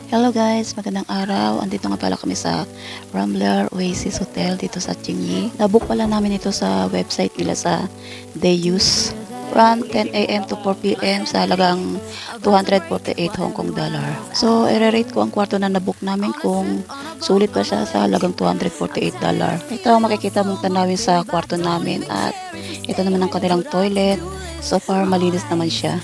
Hello guys, magandang araw. Andito nga pala kami sa Rambler Oasis Hotel dito sa Chinyi. Nabook pala namin ito sa website nila sa Dayus. From 10 a.m. to 4 p.m. sa halagang 248 Hong Kong dollar. So, i-rate ko ang kwarto na nabook namin kung sulit pa siya sa halagang 248 dollar. Ito ang makikita mong tanawin sa kwarto namin at ito naman ang kanilang toilet. So far, malinis naman siya.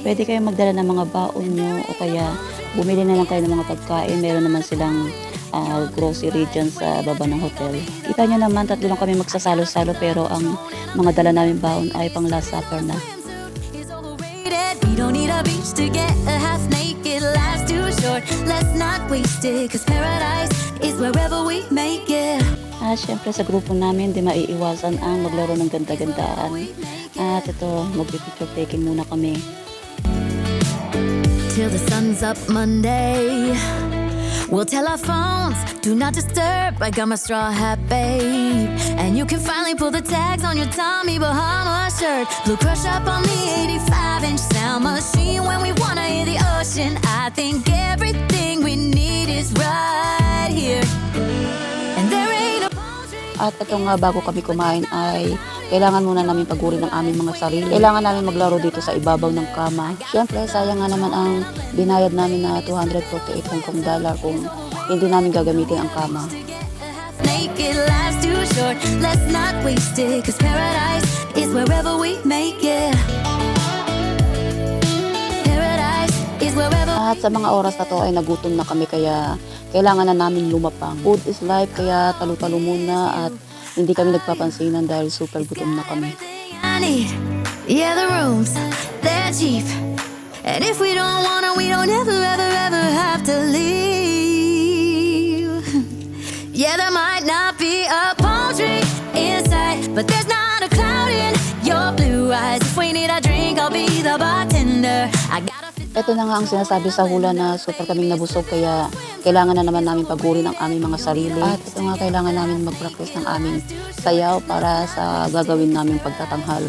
Pwede kayong magdala ng mga baon nyo o kaya bumili na lang kayo ng mga pagkain. Meron naman silang grocery dyan sa baba ng hotel. Kita nyo naman, tatlo lang kami magsasalo-salo pero ang mga dala namin baon ay pang last supper na. We don't need a beach to get a half naked. Life's too short, let's not waste it. Cause paradise is wherever we make it. At syempre sa grupo namin, di maiiwasan ang maglaro ng ganda-gandaan. At ito, mag-picture taking muna kami. Till the sun's up Monday, we'll tell our phones, do not disturb. I got my straw hat, babe. And you can finally pull the tags on your Tommy Bahama shirt. Blue crush up on the 85-inch sound machine. When we wanna hear the ocean, I think everything we need is right here. And there ain't a At ito nga, bago kami kumain ay kailangan muna namin pagurin ang aming mga sarili. Kailangan namin maglaro dito sa ibabaw ng kama. Siyempre, sayang nga naman ang binayad namin na 248 Hong Kong dollar kung hindi namin gagamitin ang kama. Naked life's too short, let's not waste it. Cause paradise is wherever we make it. Paradise is wherever. At sa mga oras na to ay nagutom na kami kaya kailangan na namin lumapang. Food is life kaya talo-talo muna at hindi kami nagpapansinan dahil super gutom na kami. Yeah, the rooms, they're cheap. And if we don't wanna, we don't ever have to leave. Yeah, there might not be a palm tree inside, but there's not a cloud in your blue eyes. If we need a drink, I'll be the bartender. Ito na nga ang sinasabi sa hula na super kaming nabusog kaya kailangan na naman namin pagurin ang aming mga sarili. At ito nga kailangan namin mag-practice ng aming sayaw para sa gagawin naming pagtatanghal.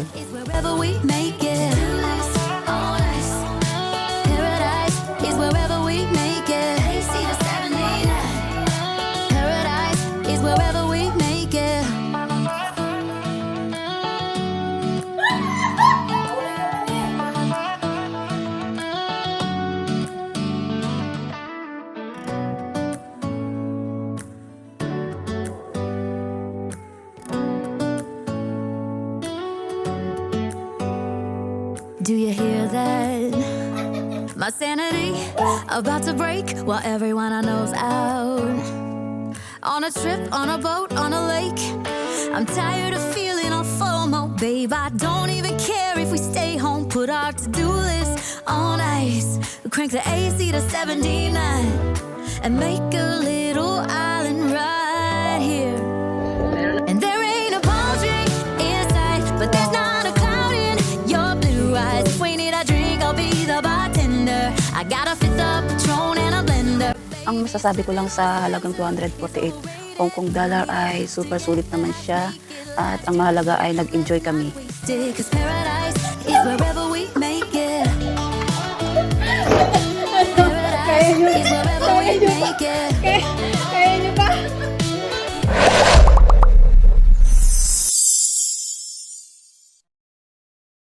Do you hear that? My sanity about to break while everyone I know's out. On a trip, on a boat, on a lake. I'm tired of feeling all FOMO, babe. I don't even care if we stay home. Put our to-do list on ice. Crank the AC to 79 and make a little island right here. And there ain't a palm tree inside, but there's not a cloud in your blue eyes. If we need a drink, I'll be the bartender. I got a fifth of Patron and a blender. Ang masasabi ko lang sa halagang 248 Hong Kong dollar ay super sulit naman siya at ang mahalaga ay nag-enjoy kami. Cause paradise is wherever we make it. Paradise is wherever we make it.